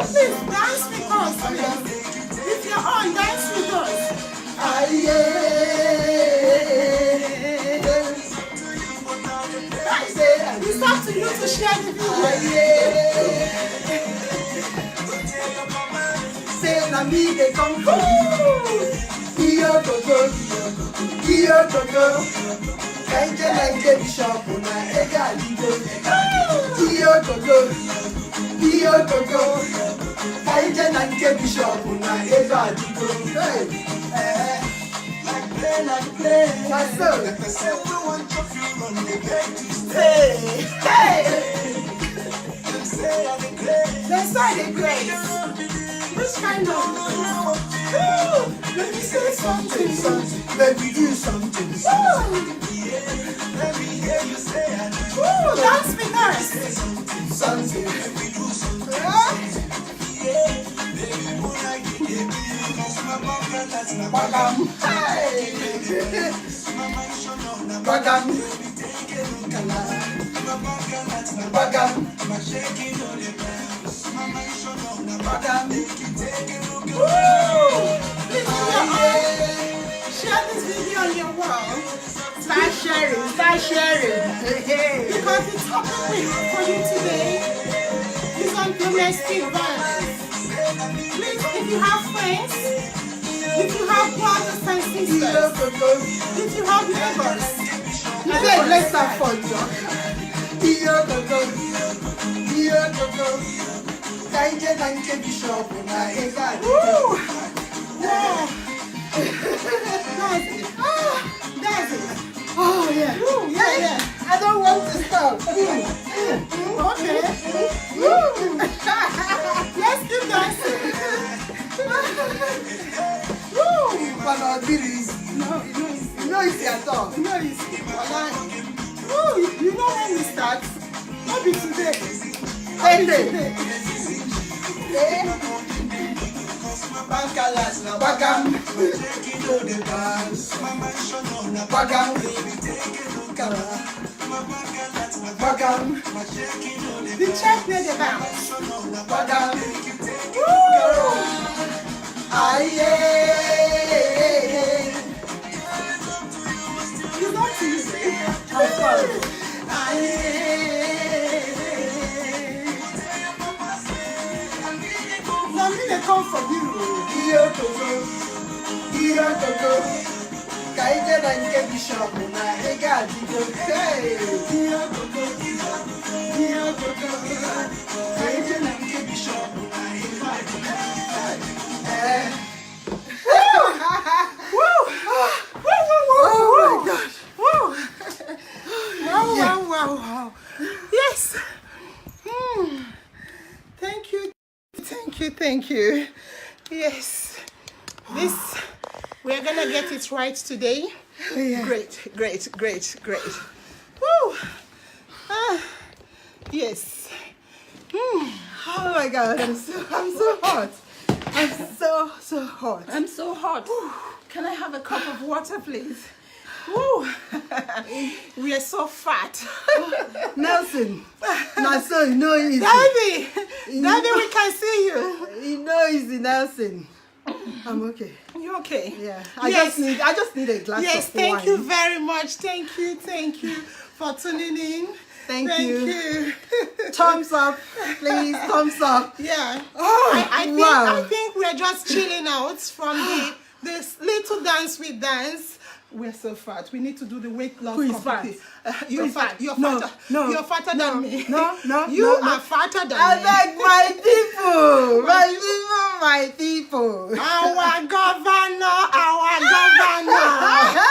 Please dance with us. If you're on, dance with us. It's up to you to share the video. Say na me they come for Iyo gogo Kaije like bishop na ega lido Iyo gogo Kaije like bishop na ega lido Like play That's so everyone chop you run the bed Hey They say they great. Which kind of? Let me say something, let me do something. Let me hear you say I do. Dance with us. Something, let me do something. Bagam, bagam, bagam, Share this video on your wall. Start sharing. Because the topic we have for you today is on domestic violence. Please, if you have friends, if you have brothers and sisters, if you have neighbors, let's have fun, John. Kaije like bishop na ega lido. That's it. Oh yeah. Yeah. I don't want to stop. Okay. Let's keep dancing. But no, it's easy at all. You know when we start? Not be today. Bagam. The check near the bounce. You don't see it. Now me they come for you. Kaije like bishop na ega lido. Kaije like bishop na ega Wow. Yes. Thank you. Yes. We're going to get it right today. Yeah. Great. Woo. Yes. Oh my God, I'm so hot. I'm so hot. I'm so hot. Can I have a cup of water, please? Woo. We are so fat. Nelson, now so you know easy. Daddy, we can see you. You know easy, Nelson. I'm okay. You okay? Yeah. I just need a glass of wine. Yes, thank you very much. Thank you for tuning in. Thank you. Thumbs up, please. Thumbs up. Yeah. Oh, I think we're just chilling out from this little dance we dance We're so fat. We need to do the weight loss Who is competition. You're fat. You're No, fatter. no, You're fatter than me. No, You are fatter than I me. beg my people, my people. Our governor, our governor.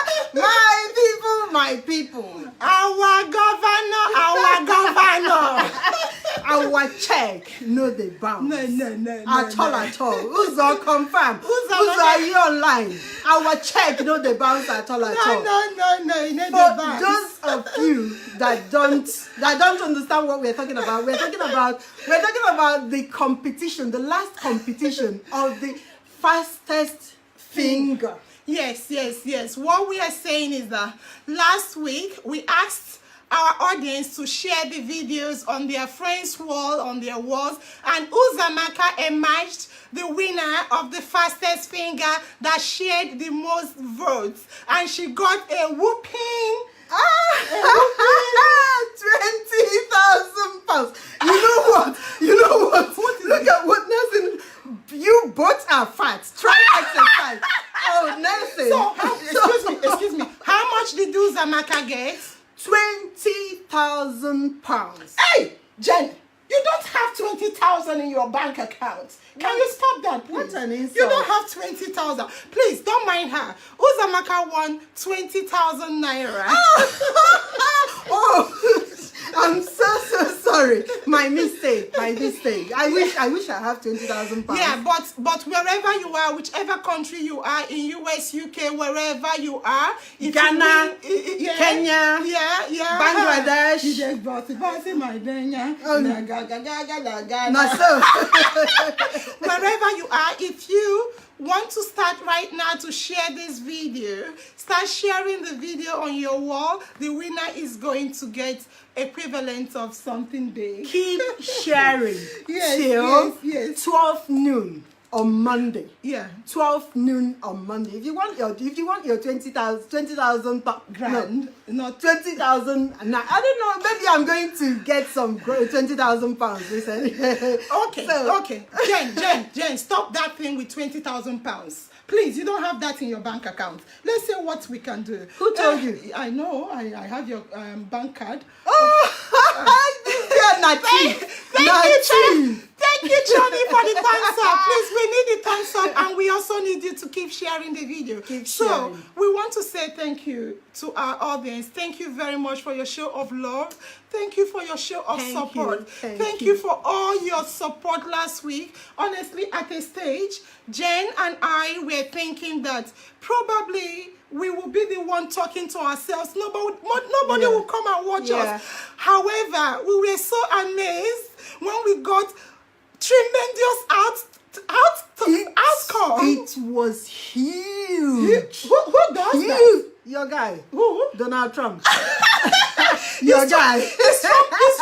My people. Our governor. Our check, no they bounce. No. At all. Who's all confirm? Who's are you online? Our check, no they bounce at all. No. For those of you that don't understand what we're talking about, we're talking about the competition, the last competition of the fastest finger. Yes. What we are saying is that last week we asked our audience to share the videos on their friends' wall, on their walls, and Uzamaka emerged the winner of the fastest finger that shared the most votes, and she got a whooping. 20,000 pounds. You know what? Look at what Nelson. You both are fat. Try exercise. Oh, Nelson. So, excuse me. How much did Uzamaka get? 20,000 pounds. Hey, Jen, you don't have 20,000 in your bank account. Can you stop that, please? What an insult. You don't have 20,000. Please, don't mind her. Uzamaka won 20,000 naira. Oh, I'm so sorry. My mistake. I wish I have 20,000 pounds. Yeah, but wherever you are, whichever country you are, in US, UK, wherever you are, Ghana, Kenya, Bangladesh. Wherever you are, if you want to start right now to share this video, start sharing the video on your wall. The winner is going to get equivalent of something big. Keep sharing Yes. till 12 noon on Monday. Yeah. 12 noon on Monday. If you want your 20,000 Grand, not 20,000. I don't know. Maybe I'm going to get some 20,000 pounds recently. Okay. Jen, stop that thing with 20,000 pounds. Please, you don't have that in your bank account. Let's see what we can do. Who told you? I know. I have your bank card. Thank you, Johnny, for the thumbs up. Please, we need the thumbs up, and we also need you to keep sharing the video. So, we want to say thank you to our audience. Thank you very much for your show of love. Thank you for your show of support. Thank you for all your support last week. Honestly, at a stage, Jen and I were thinking that probably we will be the one talking to ourselves. Nobody will come and watch us. However, we were so amazed when we got tremendous outcome. It was huge. Who does huge. that? Your guy. Who? Donald Trump. Your guy. Is Trump going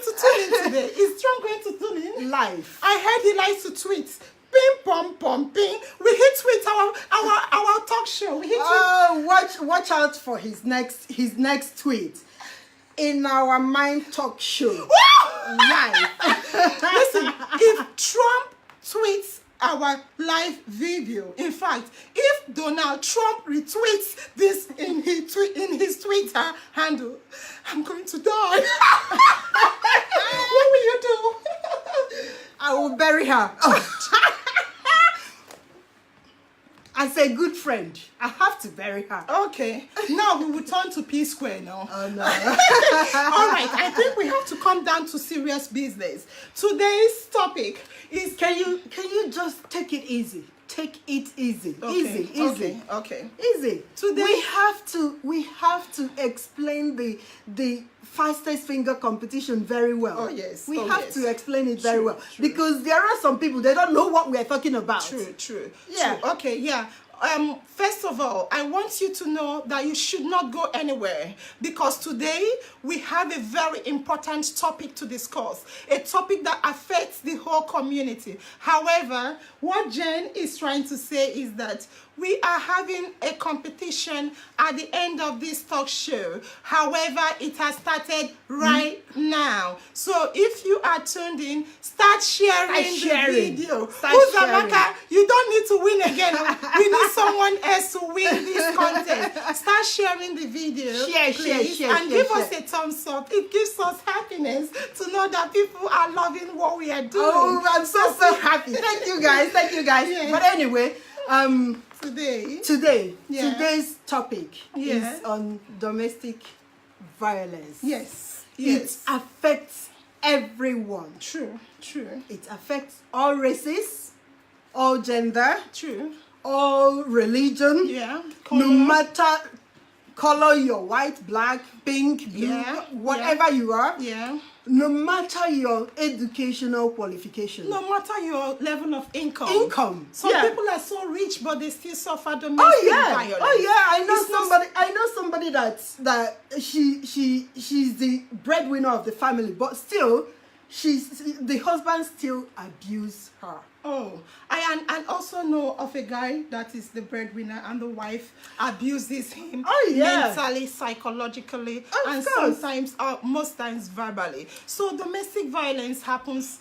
to tune in today? Is Trump going to tune in? Live. I heard he likes to tweet. Ping, pom, pom, ping. We hit tweet our talk show. We hit tweet. Watch out for his next tweet. In our Mind Talk show. Live. Listen, if Trump tweets our live video, in fact, if Donald Trump retweets this in his Twitter handle, I'm going to die. What will you do? I will bury her. As a good friend, I have to bury her. Okay. Now we will turn to P Square now. Oh no. All right. I think we have to come down to serious business. Today's topic is Can you just take it easy? Take it easy. Okay. Easy. Okay. Easy. Today we have to explain the fastest finger competition very well. Oh yes. We have to explain it very well. True. Because there are some people, they don't know what we're talking about. True. Yeah. True. Okay, yeah. First of all, I want you to know that you should not go anywhere, because today we have a very important topic to discuss, a topic that affects the whole community. However, what Jen is trying to say is that we are having a competition at the end of this talk show. However, it has started right now. So if you are tuned in, start sharing the video. Uzamaka, you don't need to win again. We need someone else to win this contest. Start sharing the video, please, and give us a thumbs up. It gives us happiness to know that people are loving what we are doing. Oh, I'm so happy. Thank you guys. Yeah. But anyway, today's topic is on domestic violence. Yes. It affects everyone. True. It affects all races, all gender, all religion. Yeah. No matter color, you're white, black, pink, blue, whatever you are. Yeah. No matter your educational qualification. No matter your level of income. Some people are so rich, but they still suffer domestic violence. Oh yeah, I know somebody that she's the breadwinner of the family, but still, the husband still abuse her. Oh, I also know of a guy that is the breadwinner and the wife abuses him mentally, psychologically, and sometimes, most times verbally. So domestic violence happens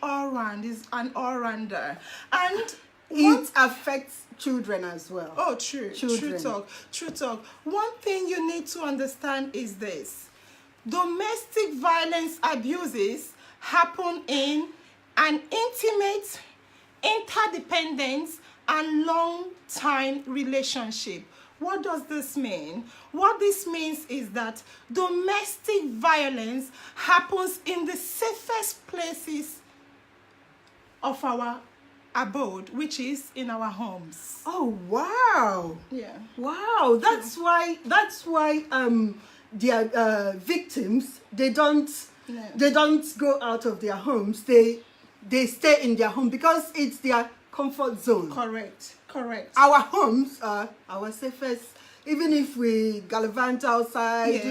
all around, is an all-rounder. And it affects children as well. Oh, true. True talk. One thing you need to understand is this. Domestic violence abuses happen in an intimate, interdependent, and long-time relationship. What does this mean? What this means is that domestic violence happens in the safest places of our abode, which is in our homes. Oh wow! Yeah. Wow. That's why their victims, they don't go out of their homes. They stay in their home because it's their comfort zone. Correct. Our homes are our safest. Even if we gallivant outside,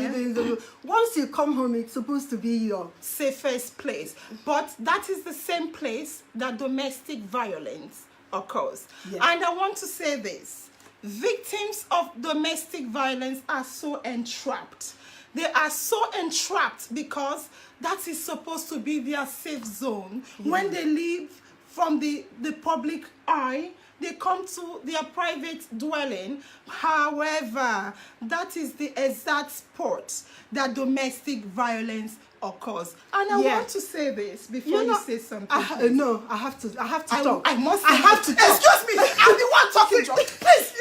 once you come home, it's supposed to be your safest place. But that is the same place that domestic violence occurs. Yeah. And I want to say this. Victims of domestic violence are so entrapped. They are so entrapped because that is supposed to be their safe zone. Yeah. When they leave from the public eye, they come to their private dwelling. However, that is the exact spot that domestic violence occurs. And I want to say this before you say something. No, I have to talk. I have to talk. Excuse me, I'm the one talking. Please,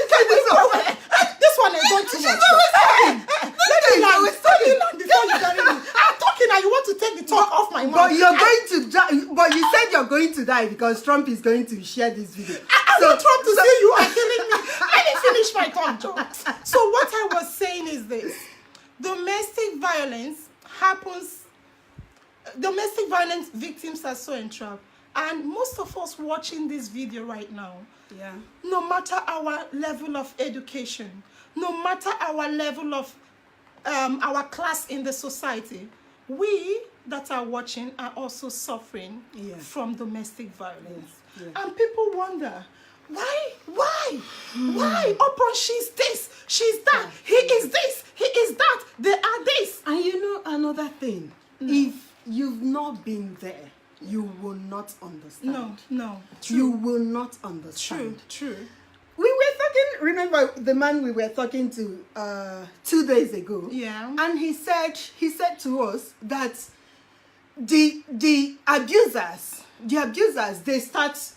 this one is going too much. Let me land before you get me. I'm talking and you want to take the talk off my mouth. But you're going to die. But you said you're going to die because Trump is going to share this video. I want Trump to see you are killing me. Let me finish my talk, Joe. So what I was saying is this. Domestic violence happens. Domestic violence victims are so entrapped. And most of us watching this video right now, no matter our level of education, no matter our level of our class in the society, we that are watching are also suffering from domestic violence. And people wonder, why? Oprah, she's this, she's that, he is this, he is that, they are this. And you know another thing, if you've not been there, you will not understand. No. True. You will not understand. True. We were talking, remember the man we were talking to 2 days ago? Yeah. And he said to us that the abusers, they start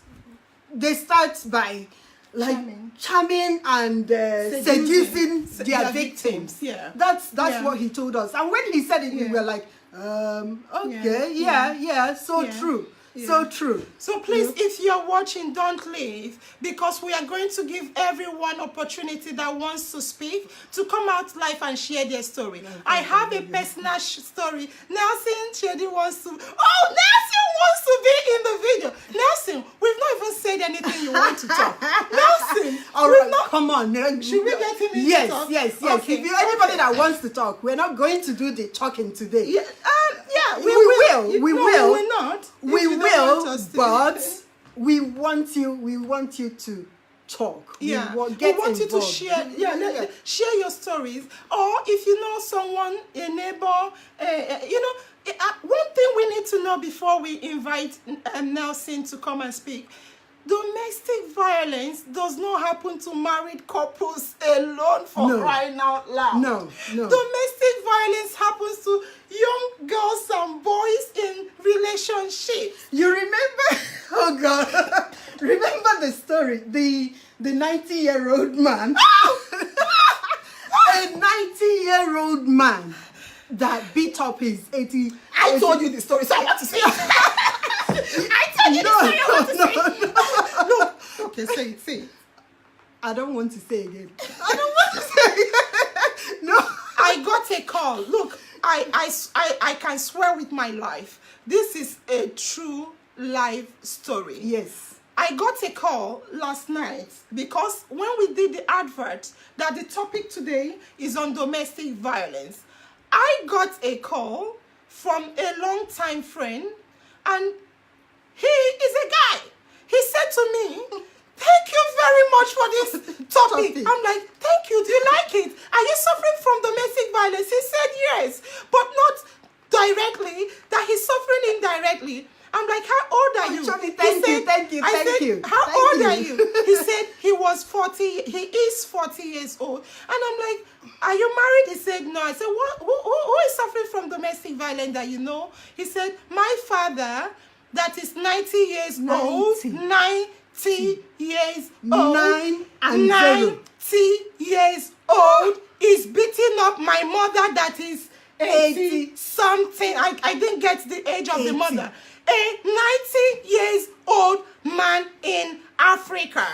by charming and seducing their victims. Yeah. That's what he told us. And when he said it, we were like, okay, so true. So true. So please, if you're watching, don't leave, because we are going to give everyone opportunity that wants to speak to come out live and share their story. I have a personal story. Nelson Chedi wants to. Oh, Nelson wants to be in the video. Nelson, we've not even said anything you want to talk. Nelson, all right, come on. Should we get him in to talk? Yes. Okay. If you're anybody that wants to talk, we're not going to do the talking today. We will. We will. We're not. We will, but we want you to talk. Yeah, We we get want you to involved. share. Share your stories, or if you know someone, a neighbor. One thing we need to know before we invite Nelson to come and speak: domestic violence does not happen to married couples alone. For No. crying out loud! No. Domestic violence happens to young girls and boys in relationships. You remember? Oh God! Remember the story? The 90-year-old man. A 90-year-old man that beat up his 80. I told you the story, so I want to say it. I told you the story, I want to say it. No. Okay, say it. I don't want to say again. I don't want to say again. No. I got a call. Look, I can swear with my life. This is a true life story. Yes. I got a call last night because when we did the advert that the topic today is on domestic violence, I got a call from a long-time friend, and he is a guy. He said to me, "Thank you very much for this topic." I'm like, "Thank you. Do you like it? Are you suffering from domestic violence?" He said yes, but not directly, that he's suffering indirectly. I'm like, "How old are you?" Thank you. I said, "How old are you?" He said he was 40. He is 40 years old. And I'm like, "Are you married?" He said, "No." I said, who is suffering from domestic violence that you know?" He said, "My father, that is 90 years old. 90 years old. 90 years old is beating up my mother that is 80 something. I didn't get the age of the mother. A 90 years old man in Africa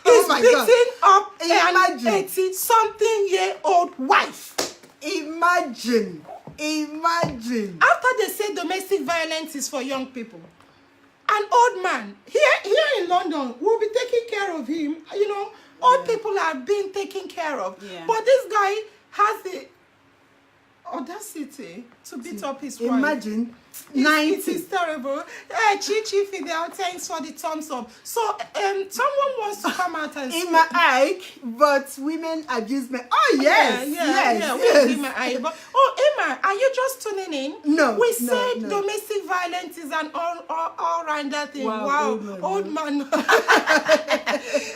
is beating up an 80 something year old wife. Imagine. After they say domestic violence is for young people, an old man here in London will be taking care of him. You know, old people are being taken care of. Yeah. But this guy has the audacity to beat up his wife. Imagine. 90. It is terrible. Chichi Fidel, thanks for the thumbs up. So, someone wants to come out and Emma Ike, but women abuse men. Oh, yes. Yes. Emma Ike. But, Emma, are you just tuning in? No. We said domestic violence is an all-rounder thing. Wow. Old man.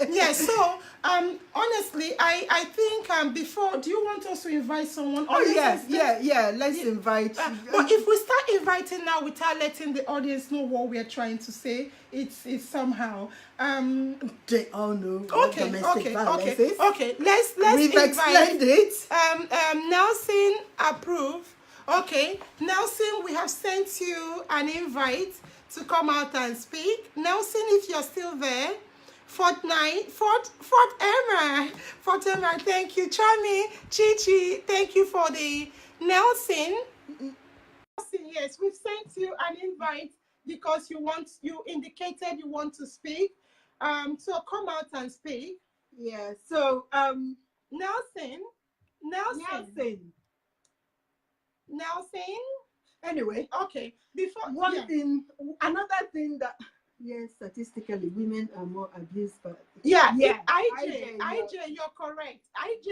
Yes, so, honestly, I think before, do you want us to invite someone? Oh, yes. Yeah. Let's invite. But if we start inviting now without letting the audience know what we're trying to say, it's somehow they all know okay. Let's We've invite, explained it. Nelson approve. Okay, Nelson, we have sent you an invite to come out and speak. Nelson, if you're still there. Fort Emma, thank you. Chami, Chichi, thank you for the Nelson. Yes, we've sent you an invite because you indicated you want to speak. So come out and speak. Yeah. So Nelson. Anyway, okay. Before another thing that statistically women are more abused, but IJ, you're correct. IJ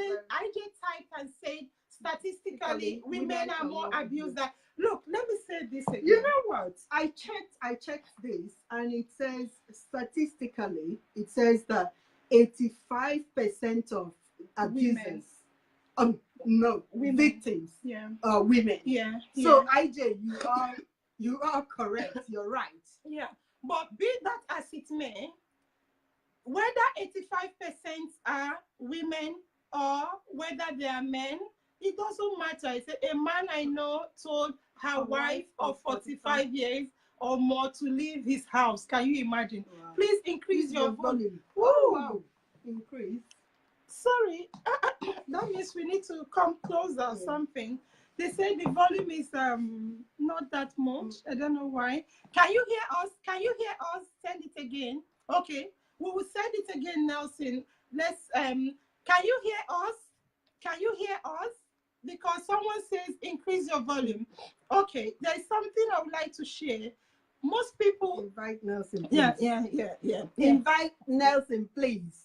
typed and said statistically women are more abused. Look, let me say this again. You know what? I checked this, and it says statistically, it says that 85% of abusers, victims, are women. Yeah. So IJ, you are correct. You're right. Yeah, but be that as it may, whether 85% are women or whether they are men, it doesn't matter. It's a man I know told her wife of 45 years or more to leave his house. Can you imagine? Wow. Please increase your volume. Wow. Increase. Sorry, that means we need to come closer or something. They say the volume is not that much. I don't know why. Can you hear us? Send it again. Okay, we will send it again, Nelson. Let's. Can you hear us? Because someone says increase your volume. Okay, there is something I would like to share. most people invite Nelson, please. Yeah. Invite Nelson, please.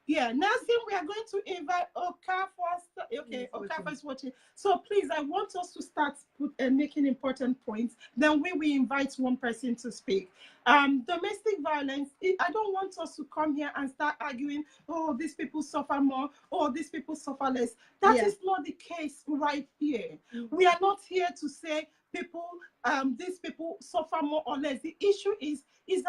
Yeah, Nelson, we are going to invite Oka first. Okay, Oka first watching. So please, I want us to start making important points. Then we will invite one person to speak. Domestic violence, I don't want us to come here and start arguing, oh, these people suffer more, oh, these people suffer less. That is not the case right here. We are not here to say these people suffer more or less. The issue is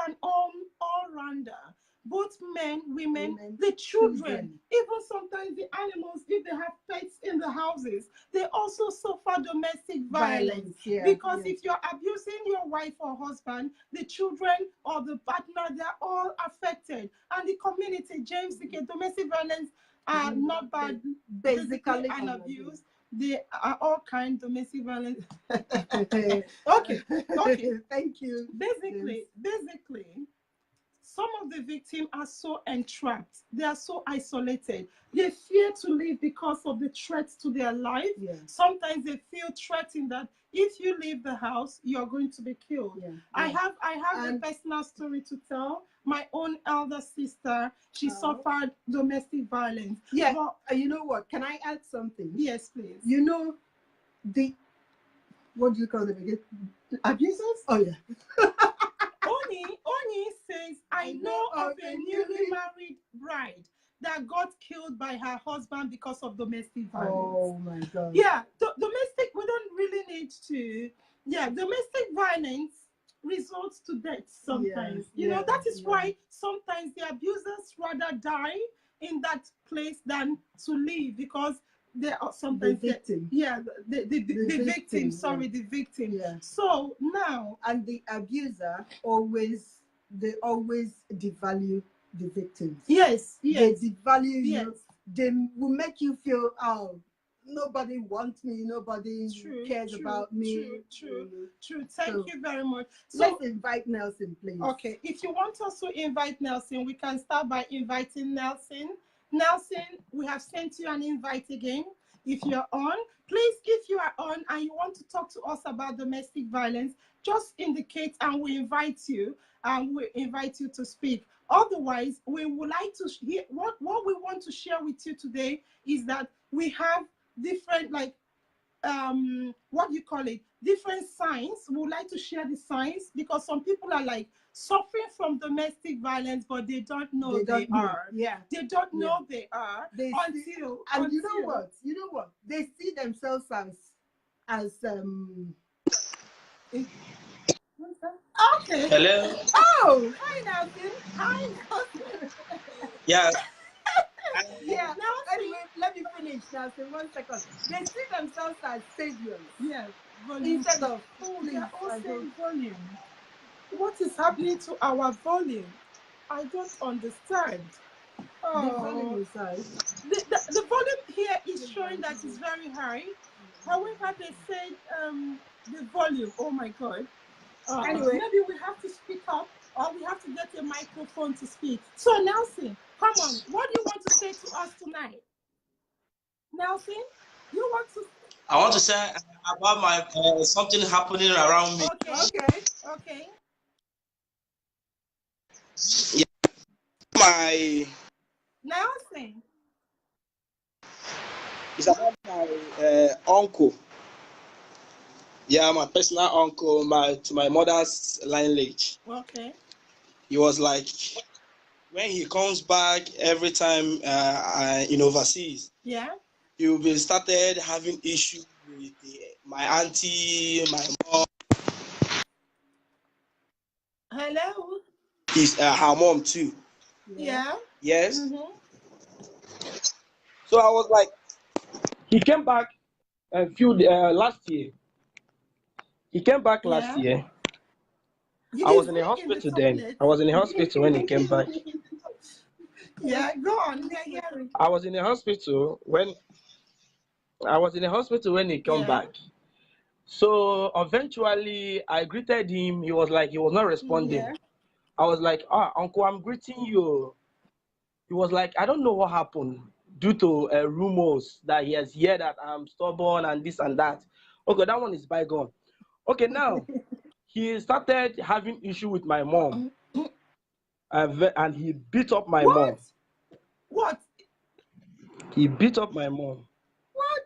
an all-rounder. Both men, women, the children, even sometimes the animals, if they have pets in the houses, they also suffer domestic violence. Because if you're abusing your wife or husband, the children or the partner, they're all affected. And the community, James, domestic violence are not bad, basically, and abuse. They are all kinds of domestic violence. Okay. Thank you. Basically, some of the victims are so entrapped. They are so isolated. They fear to live because of the threats to their life. Sometimes they feel threatened that if you leave the house, you're going to be killed. I have a personal story to tell. My own elder sister, she suffered domestic violence. But you know what? Can I add something? Yes, please. You know, what do you call them again? Abusers? Oh, yeah. Oni says, I know of a newly married bride that got killed by her husband because of domestic violence. Oh my God. Yeah, domestic, we don't really need to. Yeah, domestic violence results to death sometimes. You know, that is why sometimes the abusers rather die in that place than to live, because they are sometimes the victim. The victim. The victim. So now, and the abuser always devalue the victims. Yes. They devalue you. They will make you feel, oh, nobody wants me, nobody cares about me. True. Thank you very much. So let's invite Nelson, please. Okay, if you want us to invite Nelson, we can start by inviting Nelson. Nelson, we have sent you an invite again. If you're on, please, if you are on and you want to talk to us about domestic violence, just indicate and we invite you to speak. Otherwise, we would like to hear what we want to share with you today is that we have different, like, different signs. We would like to share the signs because some people are like suffering from domestic violence, but they don't know they are. They don't know they are until. You know what? They see themselves as Okay. Hello. Oh, hi Nelson. Hi Nelson. Yes. Anyway, let me finish, Nelson. 1 second. They see themselves as saviors. Instead of they are all saying volume. What is happening to our volume? I don't understand. The volume is high. The volume here is showing that it's very high. However, they said the volume. Oh my God. Anyway, maybe we have to speak up, or we have to get a microphone to speak. So Nelson, come on. What do you want to say to us tonight? Nelson, you want to? I want to say about my something happening around me. Okay. Yeah. My Nelson. It's about my uncle. Yeah, my personal uncle, to my mother's lineage. Okay. He was like, when he comes back every time in overseas. Yeah. He will be started having issues with my auntie, my mom. Hello. His her mom too. Yeah. Yes. Mm-hmm. So I was like, he came back last year. He came back last year. I was in the hospital then. I was in the hospital when he came back. Yeah, go on. We are hearing. I was in the hospital when he came back. So eventually I greeted him. He was not responding. Yeah. I was like, uncle, I'm greeting you. He was like, I don't know what happened due to rumors that he has heard that I'm stubborn and this and that. Okay, that one is bygone. Okay, now he started having issue with my mom, and he beat up my mom. What? He beat up my mom. What?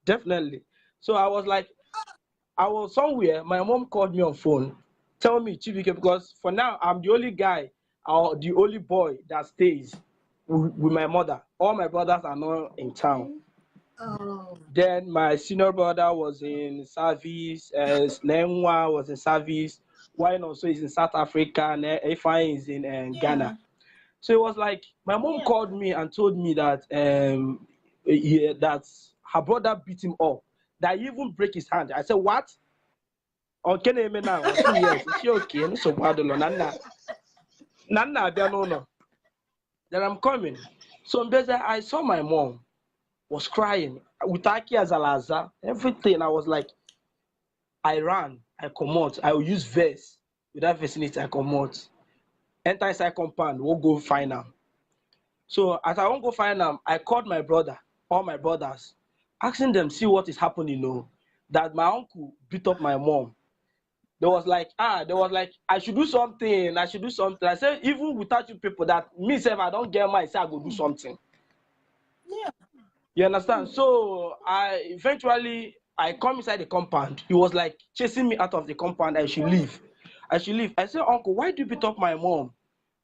Definitely. So I was like, I was somewhere. My mom called me on phone, tell me, Chibike, because for now I'm the only guy or the only boy that stays with my mother. All my brothers are not in town. Oh. Then my senior brother was in service, Nenwa was in service, Wine also is in South Africa, and Ifeanyi is in Ghana. So it was like my mom called me and told me that that her brother beat him up, that he even break his hand. I said, what? Okay, name now. I said, yes. Is she okay? No, so bad, Nana. Nana, no. Then I'm coming. So I saw my mom was crying with Aki as Alaza, everything. I was like, I ran, I come out, I will use verse. Without vicinity, I come out. Enter inside compound, we'll go find them. So as I won't go find them, I called my brother, all my brothers, asking them see what is happening, that my uncle beat up my mom. They was like, I should do something, I said, even without you people, that me self, I don't get my say I go do something. Yeah. You understand? So I come inside the compound. He was like chasing me out of the compound. I should leave. I said, Uncle, why do you beat up my mom?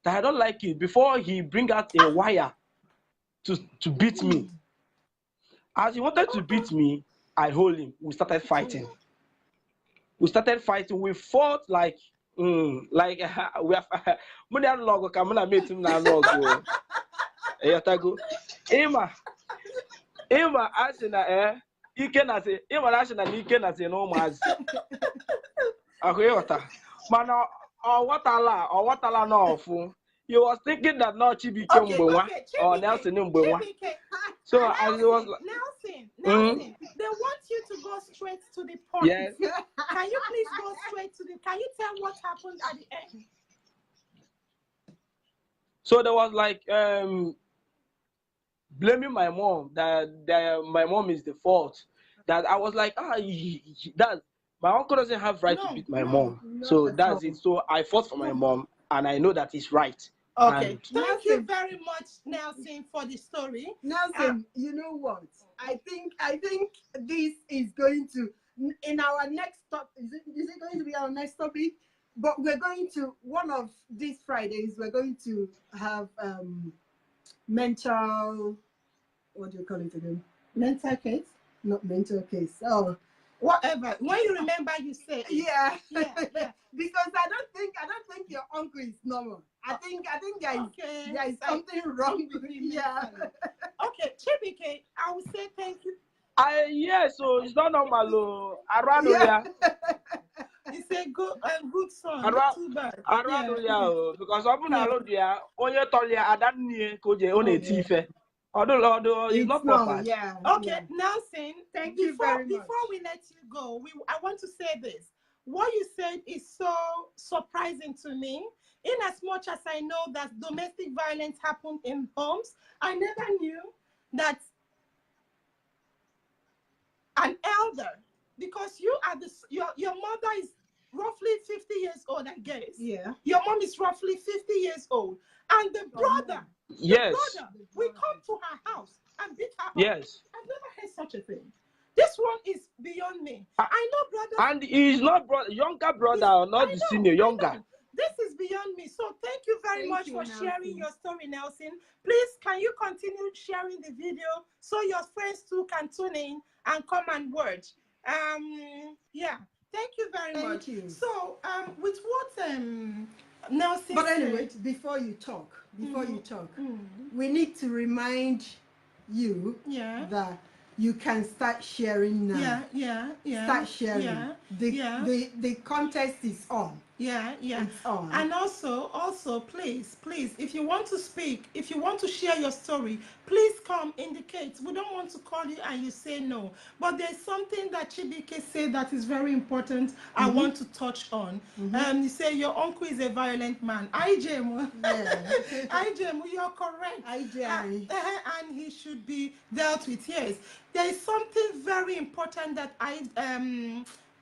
That I don't like it. Before he bring out a wire to beat me. As he wanted to beat me, I hold him. We started fighting. We fought like we have money and logo come and meet him now. Logo. Ima asina ike na se ima na asina ike na se no mazi. Akwewata. Mana o watala no ofu. You was thinking that no Chibike Mbenwa or Nelson Mbenwa. So I was like, Nelson, they want you to go straight to the point. Yes. Can you please go straight to can you tell what happened at the end? So there was like blaming my mom, that my mom is the fault. That I was like, that my uncle doesn't have right to beat my mom. So that's it. So I fought for my mom, and I know that it's right. Okay. And Thank you very much, Nelson, for the story. Nelson, you know what? I think this is going to, in our next stop, is it going to be our next topic? But we're going to, one of these Fridays, we're going to have mental, what do you call it again? Mental case? Not mental case. Oh, whatever. When you remember, you say it. Yeah. Because I don't think your uncle is normal. I think there is something wrong with him. Yeah. Okay, Chibike, I will say thank you. So it's not normal. Around It's a good song. Too bad. Around because I'm not there. Only Tolia Adani Koje One Tife. Although it's not proper. Yeah. Okay, Nelson, thank you very much. Before we let you go, I want to say this. What you said is so surprising to me. In as much as I know that domestic violence happened in homes, I never knew that an elder, because you are your mother is roughly 50 years old, I guess. Yeah. Your mom is roughly 50 years old. And the brother, we come to her house and beat her up. Yes. I've never heard such a thing. This one is beyond me. I know brother. And he's not younger brother, or not the senior, younger. This is beyond me. So thank you very much for sharing your story, Nelson. Please, can you continue sharing the video so your friends too can tune in and come and watch? Yeah. Thank you very much. Thank you. So, with what Nelson But anyway, before you talk, we need to remind you that you can start sharing now. Yeah. Start sharing. The contest is on. Yeah. It's on. And also, please, if you want to speak, if you want to share your story, please come, indicate. We don't want to call you and you say no. But there's something that Chibike said that is very important. I want to touch on. You say your uncle is a violent man. IJM, you're correct. IJM. And he should be dealt with. Yes. There is something very important that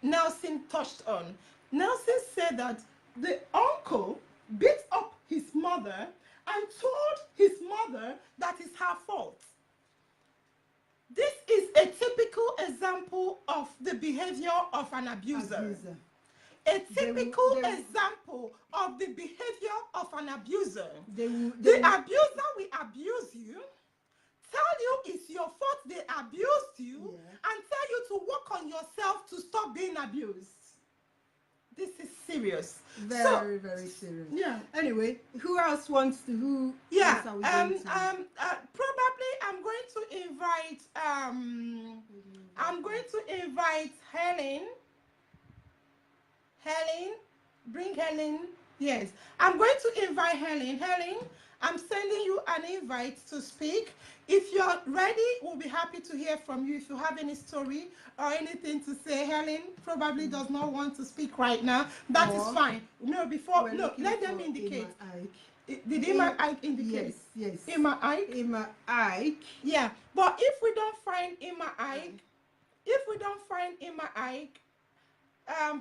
Nelson touched on. Nelson said that the uncle beat up his mother and told his mother that it's her fault. This is a typical example of the behavior of an abuser. A typical example of the behavior of an abuser. The abuser will abuse you, tell you it's your fault they abused you, and tell you to work on yourself to stop being abused. This is serious. Very serious. Yeah. Anyway, who else wants to? Who? Yeah. Else are we going to? Probably I'm going to invite. I'm going to invite Helen. Helen, bring Helen. Yes, I'm going to invite Helen. Helen, I'm sending you an invite to speak. If you're ready, we'll be happy to hear from you. If you have any story or anything to say, Helen probably does not want to speak right now. That is fine. No, let them indicate. Did Emma Ike indicate? Yes. Emma Ike? Emma Ike. Yeah, but if we don't find Emma Ike,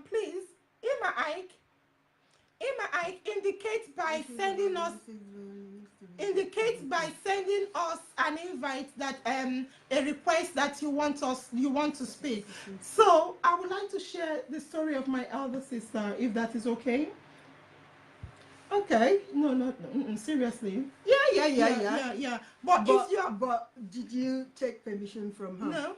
please, Emma Ike indicates by sending us an invite that a request that you want to speak. So I would like to share the story of my elder sister, if that is okay. Okay. No, seriously. Yeah. But did you take permission from her?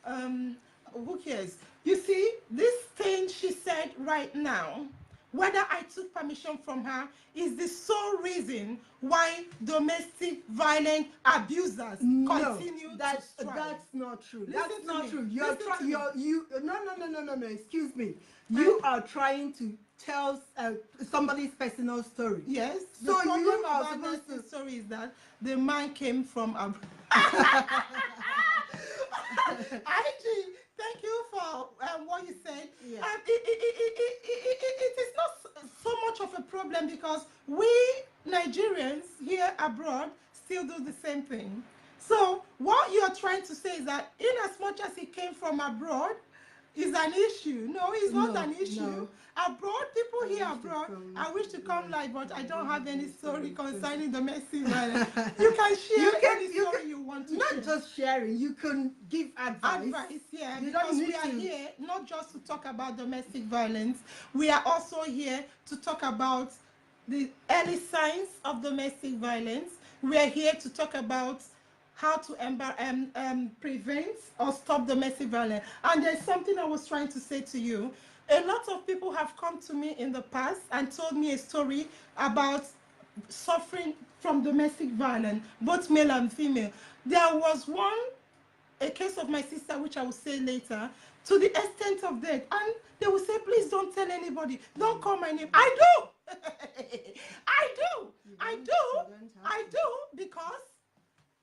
No. Who cares? You see, this thing she said right now, whether I took permission from her, is the sole reason why domestic violent abusers continue to strike. That's not true. Listen That's to not me. true. No. Excuse me. You are trying to tell somebody's personal story. Yes. So the problem you are about supposed the to. story is that the man came from abroad. IG, thank you for what you said. Yeah. It is not so much of a problem because we Nigerians here abroad still do the same thing. So what you are trying to say is that in as much as he came from abroad is an issue. No, it's not an issue. No. Abroad, people here abroad, I wish to come live, but I don't have any story concerning domestic violence. You can share any story you want to share. Not just sharing, you can give advice. Yeah, You because don't need we are here not just to talk about domestic violence, we are also here to talk about the early signs of domestic violence. We are here to talk about how to prevent or stop domestic violence. And there's something I was trying to say to you. A lot of people have come to me in the past and told me a story about suffering from domestic violence, both male and female. There was a case of my sister, which I will say later, to the extent of death. And they will say, please don't tell anybody. Don't call my name. I do. I do, because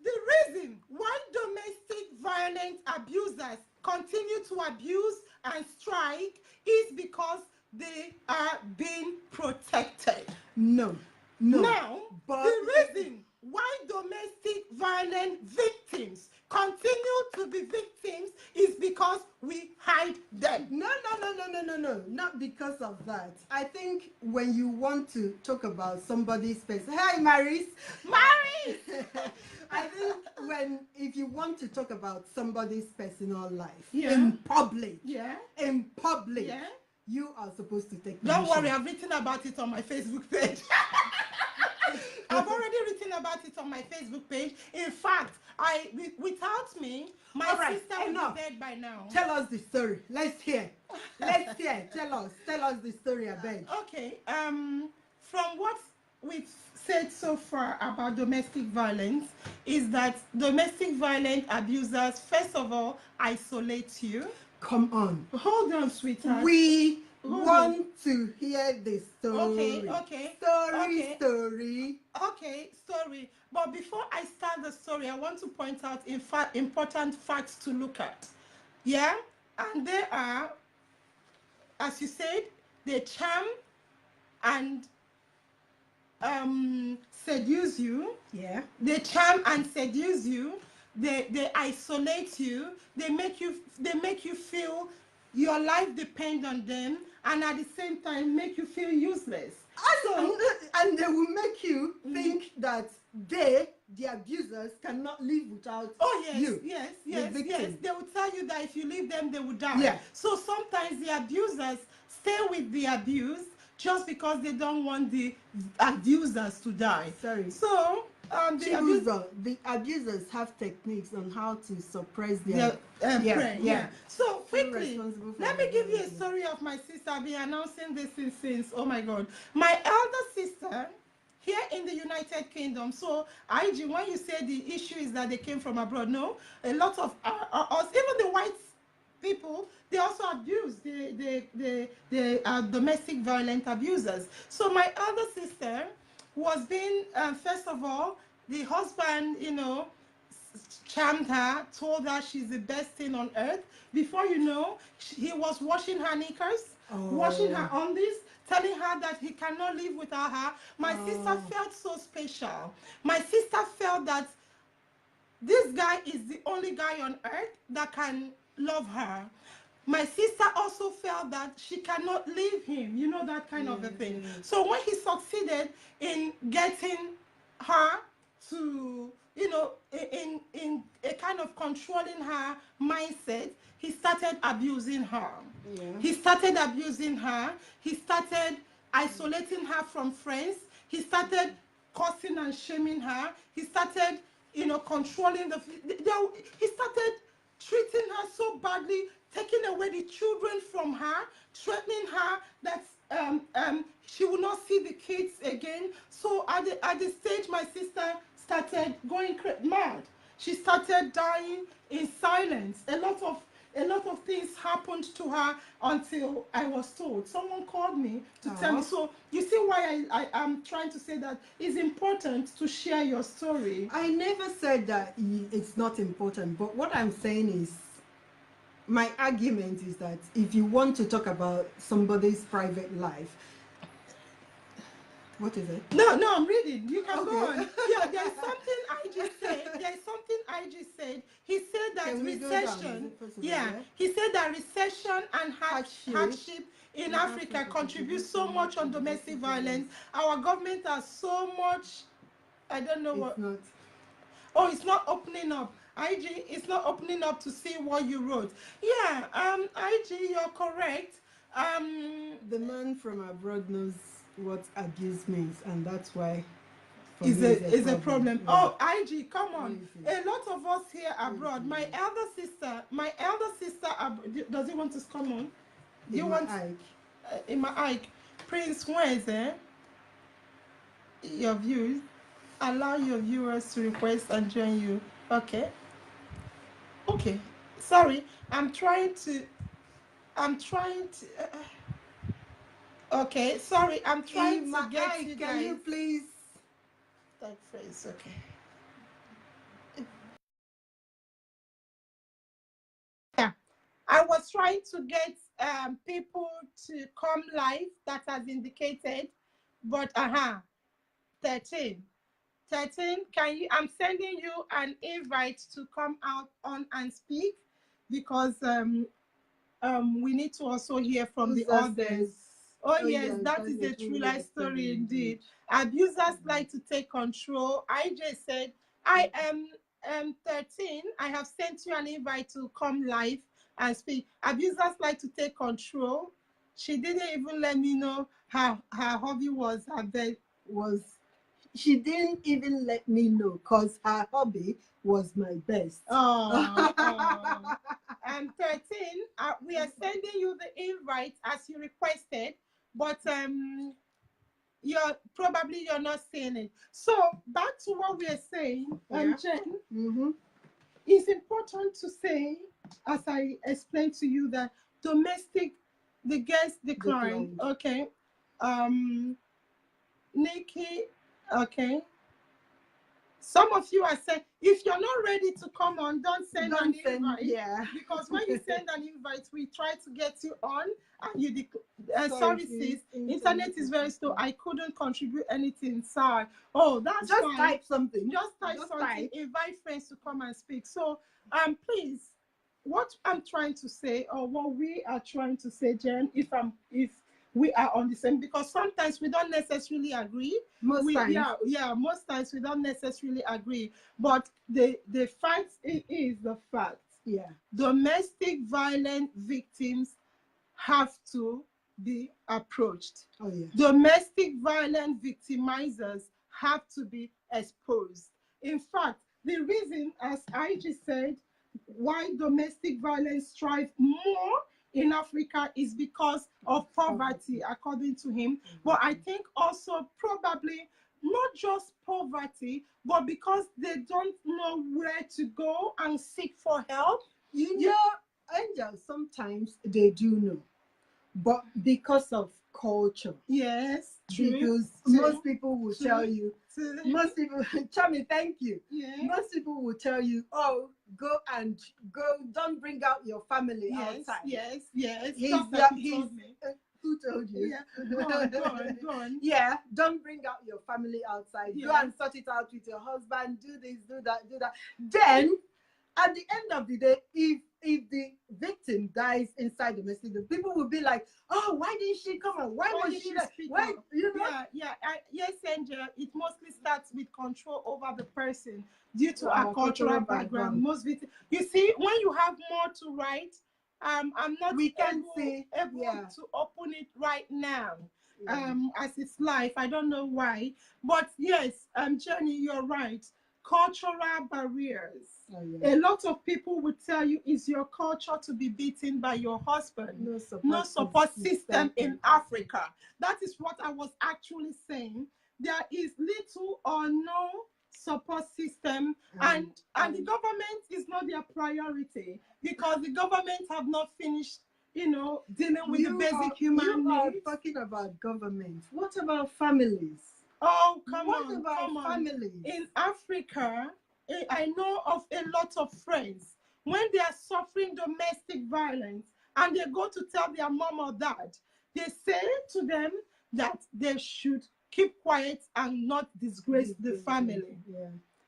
the reason why domestic violence abusers continue to abuse and strike is because they are being protected. No. Now, but the reason why domestic violence victims continue to be victims is because we hide them. No. Not because of that. I think when you want to talk about somebody's person, hey, Maris. I think if you want to talk about somebody's personal life in public, you are supposed to take permission. Don't worry, I've written about it on my Facebook page. I've already written about it on my Facebook page. In fact, without me, my sister would be dead by now. Tell us the story. Let's hear. Tell us the story, I beg. Okay. From what we've said so far about domestic violence is that domestic violence abusers, first of all, isolate you. Come on. Hold on, sweetheart. We want to hear the story. Okay. Story. But before I start the story, I want to point out important facts to look at. Yeah? And they are, as you said, they charm and seduce you. Yeah. They charm and seduce you. They isolate you. They make you feel your life depends on them, and at the same time make you feel useless. And they will make you think that the abusers, cannot live without you. Yes. The victim. They will tell you that if you leave them, they will die. Yeah. So sometimes the abusers stay with the abused just because they don't want the abusers to die. Sorry. So the abusers have techniques on how to suppress their prayer. So quickly, let me give you a abuse. story of my sister. I've been announcing this since, oh my God. My elder sister here in the United Kingdom. So IG, when you say the issue is that they came from abroad, no, a lot of us, even the white people, they also abuse the domestic violent abusers. So my elder sister was being, first of all, the husband, charmed her, told her she's the best thing on earth. Before you know, he was washing her knickers, washing her undies, telling her that he cannot live without her. My sister felt so special. My sister felt that this guy is the only guy on earth that can love her. My sister also felt that she cannot leave him, that kind of a thing. So when he succeeded in getting her to, in a kind of controlling her mindset, he started abusing her. He started abusing her. He started isolating her from friends. He started cursing and shaming her. He started, controlling he started treating her so badly, taking away the children from her, threatening her that she will not see the kids again. So at the stage, my sister started going mad. She started dying in silence. A lot of things happened to her until I was told. Someone called me to tell me. So you see why I am trying to say that it's important to share your story. I never said that it's not important, but what I'm saying is, my argument is that if you want to talk about somebody's private life, what is it? No, I'm reading. You can go on. Yeah, there's something IG said. He said that recession. He said that recession and hardship in Africa contributes so much on domestic violence. Our government has so much. I don't know what. Not. Oh, it's not opening up. IG, it's not opening up to see what you wrote. Yeah, IG, you're correct. The man from abroad knows what abuse means, and that's why is a problem. Yeah. Oh, IG, come on. A lot of us here abroad. My elder sister, does he want to come on? Do you want in my Ike? Prince, where is it? Your views. Allow your viewers to request and join you. Okay. Sorry, I'm trying to. Okay, sorry, I'm trying to get you guys. Can you please? That phrase, okay. Yeah, I was trying to get people to come live that has indicated, but 13, can you? I'm sending you an invite to come out on and speak, because we need to also hear from the others. Oh yes, that is a true life story indeed. Abusers like to take control. IJ said, I am 13. I have sent you an invite to come live and speak. Abusers like to take control. She didn't even let me know her hobby was she didn't even let me know, because her hobby was my best. And 13, we are sending you the invite as you requested, but you're not seeing it. So back to what we are saying, Jen, it's important to say, as I explained to you, that the guest declined. Okay. Nikki, okay. Some of you are saying, if you're not ready to come on, don't send an invite. Yeah. Because when you send an invite, we try to get you on, and you sorry sis, internet is very slow. I couldn't contribute anything. Sorry. Oh, that's just fine. Type something. Just type something. Invite friends to come and speak. So please, what I'm trying to say, or what we are trying to say, Jen, if we are on the same, because sometimes we don't necessarily agree. Most times. Yeah, most times we don't necessarily agree. But the fact is the fact. Yeah. Domestic violence victims have to be approached. Oh, yeah. Domestic violence victimizers have to be exposed. In fact, the reason, as I just said, why domestic violence thrives more in Africa is because of poverty, according to him. But I think also probably not just poverty, but because they don't know where to go and seek for help. You know, Angel, sometimes they do know, but because of culture. Yes, true. Because most people will tell you, most people, Chami, thank you. Yeah. Most people will tell you, oh, go, don't bring out your family outside. Yes. Who told you? Yeah, go on. Yeah, don't bring out your family outside. Yeah. Go and sort it out with your husband. Do this, do that. Then, at the end of the day, if the victim dies inside domestic, the people will be like, oh, why didn't she come out? Why was she there? Why, you know? Yes, Angel. It mostly starts with control over the person due to our cultural background. Most victims, you see, when you have more to write, I'm not able to open it right now. As it's live, I don't know why, but yes, Jenny, you're right. Cultural barriers. Oh, yeah. A lot of people would tell you, is your culture to be beaten by your husband? No support system in Africa. That is what I was actually saying. There is little or no support system, and the government is not their priority, because the government have not finished, dealing with the basic human needs. You are talking about government. What about families? Oh, come on. Families? In Africa, I know of a lot of friends, when they are suffering domestic violence and they go to tell their mom or dad, they say to them that they should keep quiet and not disgrace the family.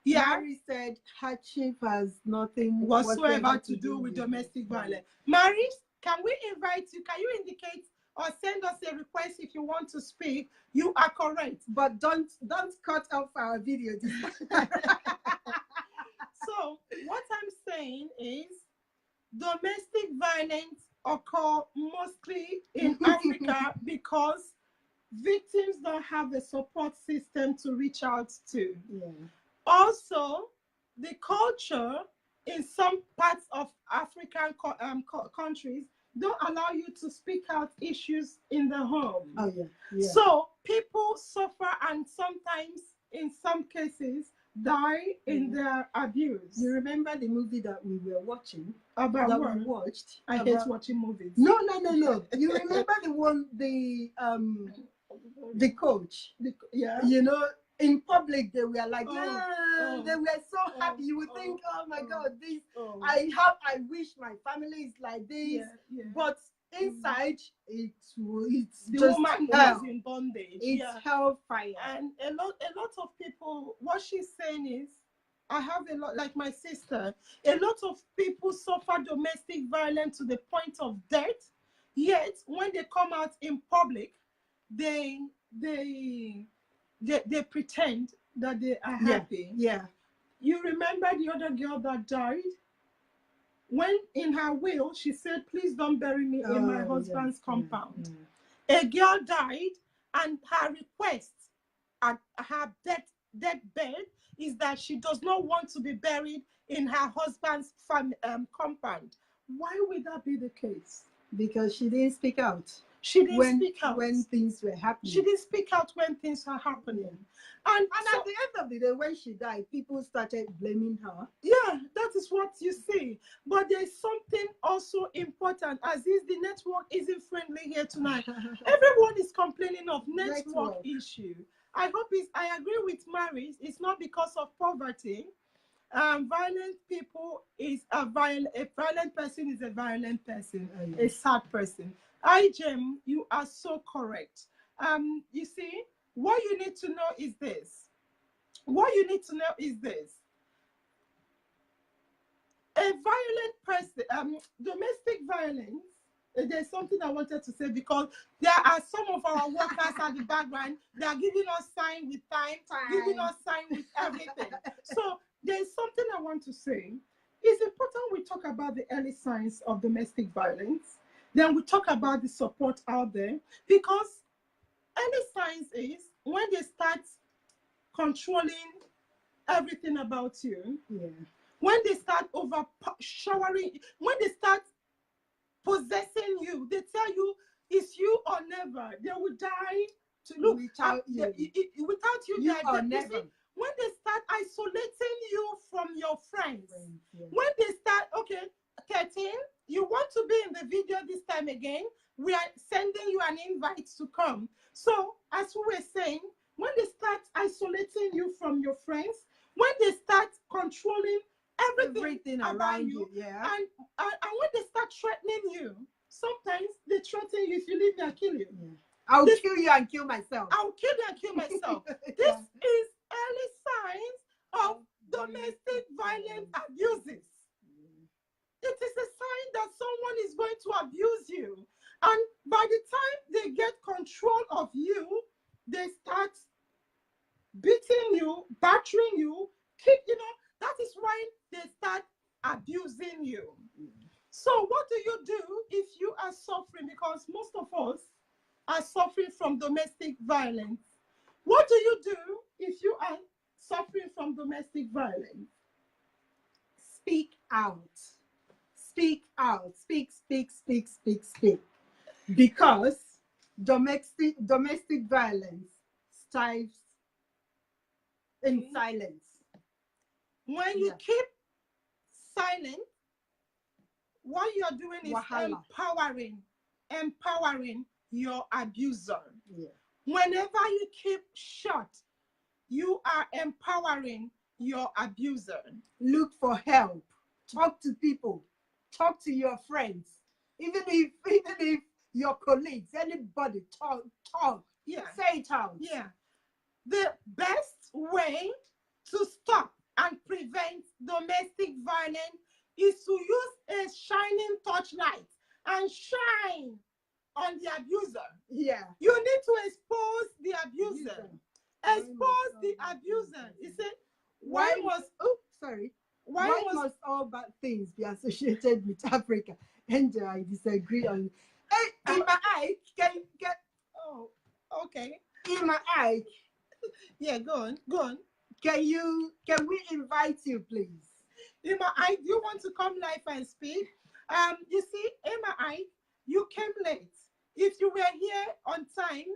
Yeah. Mary said hardship has nothing whatsoever to do with domestic violence. Mary, can we invite you? Can you indicate or send us a request if you want to speak? You are correct. But don't cut off our video. So what I'm saying is domestic violence occur mostly in Africa because victims don't have a support system to reach out to. Yeah. Also, the culture in some parts of African countries don't allow you to speak out issues in the home. Oh, yeah. So people suffer, and sometimes, in some cases, die in their abuse. You remember the movie that we were watching? About that what? we watched? I hate watching movies. No. You remember the one, the coach? Yeah. In public, they were like, they were so happy. You would think, oh my God, this. I wish my family is like this. Yeah. But inside, it's the just woman hell. was in bondage. It's hellfire. And a lot of people, what she's saying is, I have a lot, like my sister, a lot of people suffer domestic violence to the point of death. Yet when they come out in public, they pretend that they are happy. Yeah. You remember the other girl that died? When in her will, she said, please don't bury me in my husband's compound. A girl died, and her request at her deathbed is that she does not want to be buried in her husband's compound. Why would that be the case? Because she didn't speak out. She didn't speak out when things were happening. She didn't speak out when things were happening. And so, at the end of the day, when she died, people started blaming her. Yeah, that is what you see. But there's something also important, as is the network isn't friendly here tonight. Everyone is complaining of network issue. I agree with Maris. It's not because of poverty. Violent people is a violent person is a violent person, a sad person. Jem, you are so correct. You see, what you need to know is this. a violent person, domestic violence, there's something I wanted to say, because there are some of our workers at the background, they are giving us sign with time, giving us sign with everything. So there's something I want to say. It's important we talk about the early signs of domestic violence. Then we talk about the support out there, because early signs is when they start controlling everything about you. Yeah. When they start over showering, when they start possessing you, they tell you it's you or never. They will die to look without you. Without you, You or you never. see, when they start isolating you from your friends, Yeah. when they start, okay, 13, you want to be in the video this time again, we are sending you an invite to come. So as we were saying, when they start isolating you from your friends, when they start controlling everything around you, yeah. and when they start threatening you, sometimes they threaten you, if you leave me, I'll kill you. Yeah. I'll kill you and kill myself. I'll kill you and kill myself. Yeah. This is early signs of domestic violence abuses. It is a sign that someone is going to abuse you. And by the time they get control of you, they start beating you, battering you, that is when they start abusing you. So what do you do if you are suffering? Because most of us are suffering from domestic violence. What do you do if you are suffering from domestic violence? Speak out. Speak out. Speak, speak, speak, speak, speak. Because domestic violence thrives in silence. When you keep silent, what you're doing is empowering your abuser. Yeah. Whenever you keep shut, you are empowering your abuser. Look for help. Talk to people. Talk to your friends. Even if your colleagues, anybody, talk. Yeah. Say it out. Yeah. The best way to stop and prevent domestic violence is to use a shining torchlight and shine on the abuser. Yeah. You need to expose the abuser. Expose the abuser. You see, why must all bad things be associated with Africa? And I disagree on. Hey, in my eye, can you get? Oh, okay. In my eye. Yeah, go on. Can we invite you, please? Emma, do you want to come live and speak? You see, Emma, you came late. If you were here on time,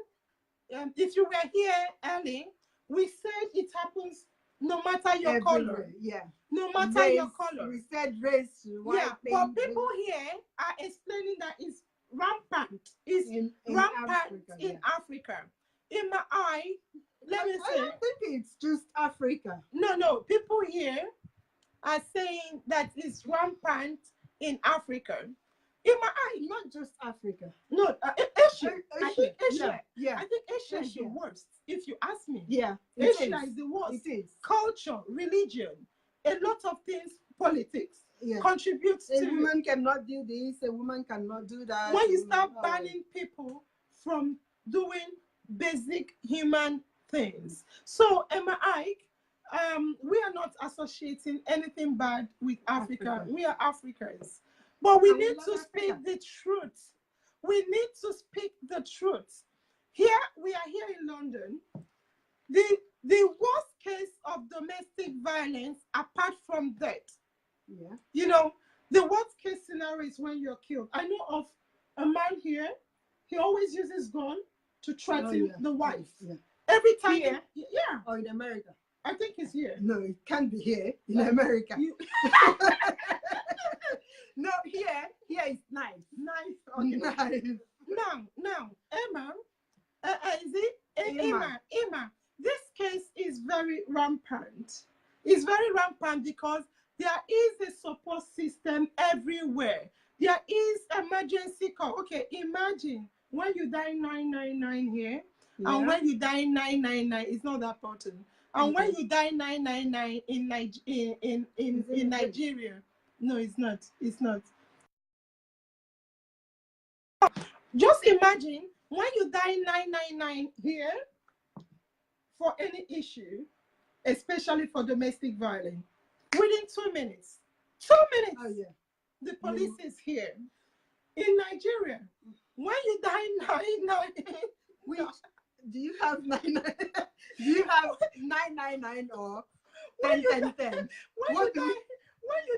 if you were here early, we said it happens no matter your color. Yeah. No matter your color. We said race, white. Yeah, but people here are explaining that it's rampant. It's rampant in Africa. In my eye, let me say. I don't think it's just Africa. No. People here are saying that it's rampant in Africa. In my eye, not just Africa. No, Asia. I think Asia. Yeah. I think Asia is the worst, if you ask me. Yeah. Asia is the worst. It is. Culture, religion, a lot of things, politics contributes to. A woman cannot do this, a woman cannot do that. When you start banning people from doing basic human things. So, Emma Ike, we are not associating anything bad with Africa. We are Africans. But we need to speak the truth. We need to speak the truth. Here, we are here in London. The worst case of domestic violence, apart from death, the worst case scenario is when you're killed. I know of a man here, he always uses gun to threaten the wife. Yeah. Every time. Here? Yeah. Or in America? I think it's here. No, it can't be here in America. No, here is nice. Nice. Okay. Nice. Now, Emma, Emma, this case is very rampant. It's very rampant because there is a support system everywhere. There is emergency call. Okay, imagine when you die 999 here, and when you die 999, it's not that important. And when you die 999 in Nigeria, No, it's not. It's not. Just imagine when you die 999 here for any issue, especially for domestic violence, within 2 minutes. 2 minutes. Oh yeah. The police is here. In Nigeria, when you die 999, which do you have 99? Do you have 999 or 1010? When you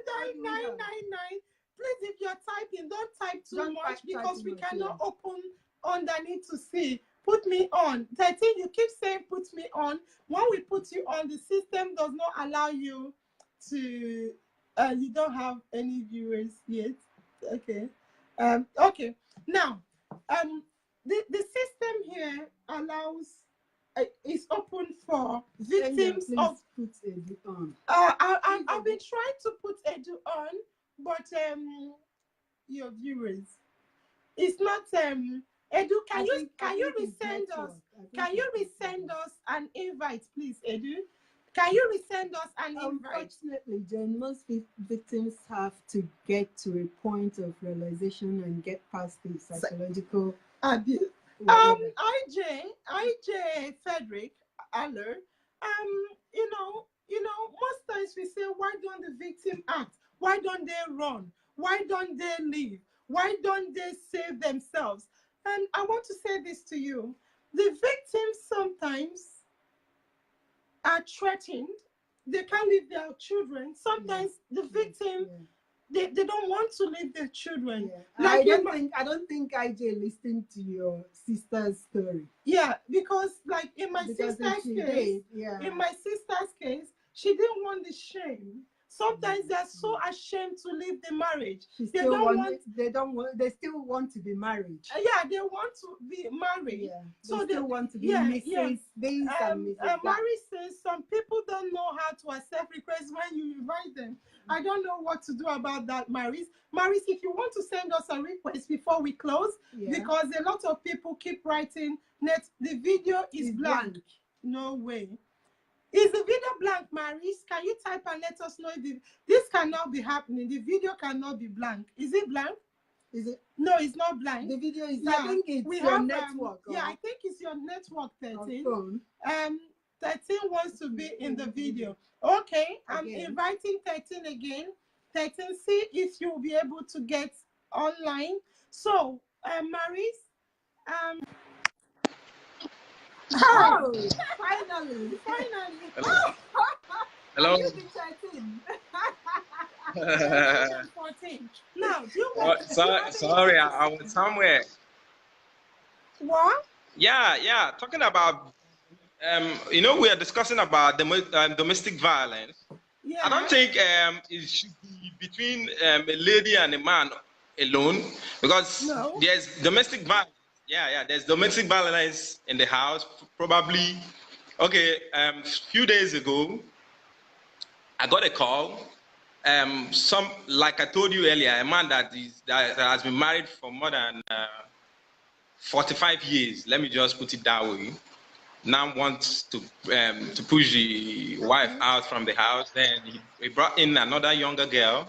die 999, please, if you're typing, don't type too much because we cannot open underneath to see. Put me on. 13, you keep saying put me on. When we put you on, the system does not allow you to, you don't have any viewers yet. Okay. Okay. Now, the system here allows, is open for victims of. Put Edu on. I've been trying to put Edu on, but your viewers, it's not Edu. Can you resend us? Can you resend us an invite, please, Edu? Can you resend us an invite? Unfortunately, Jen, most victims have to get to a point of realization and get past the psychological abuse. IJ Frederick Aller, most times we say, why don't the victim act? Why don't they run? Why don't they leave? Why don't they save themselves? And I want to say this to you. The victims sometimes are threatened. They can't leave their children. Sometimes the victim, they don't want to leave their children. Yeah. I don't think IJ listened to your sister's story. Yeah, because like in my sister's case, she didn't want the shame. Sometimes they're so ashamed to leave the marriage. They still want to be married. Yeah, they want to be married. Yeah, so they want to be Mrs. This and Mrs. that. Mary says some people don't know how to accept requests when you invite them. I don't know what to do about that, Maris. Maris, if you want to send us a request before we close, because a lot of people keep writing, the video is blank. No way. Is the video blank, Maris? Can you type and let us know if this cannot be happening? The video cannot be blank. Is it blank? Is it? No, it's not blank. The video is. I think it's your network. I think it's your network. 13. Phone. 13 wants to be in the video. Okay, I'm inviting 13 again. 13, see if you'll be able to get online. So, Maris, oh, finally. Hello. Hello. 14. Now, do you want sorry, I was somewhere. What? Yeah. Talking about, we are discussing about domestic violence. Yeah. I don't think it should be between a lady and a man alone, because there's domestic violence. Yeah, there's domestic violence in the house. Probably, a few days ago, I got a call. Like I told you earlier, a man that has been married for more than 45 years. Let me just put it that way. Now wants to push the wife out from the house. Then he brought in another younger girl,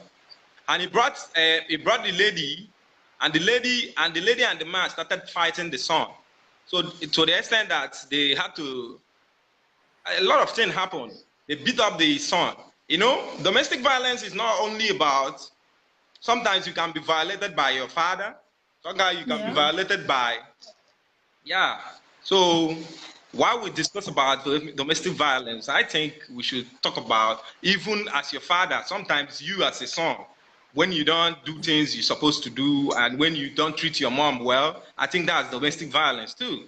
and he brought the lady. And the lady and the man started fighting the son. So to the extent that they had to, a lot of things happened. They beat up the son. Domestic violence is not only about, sometimes you can be violated by your father. Sometimes you can be violated by, So while we discuss about domestic violence, I think we should talk about, even as your father, sometimes you as a son, when you don't do things you're supposed to do, and when you don't treat your mom well, I think that's domestic violence too.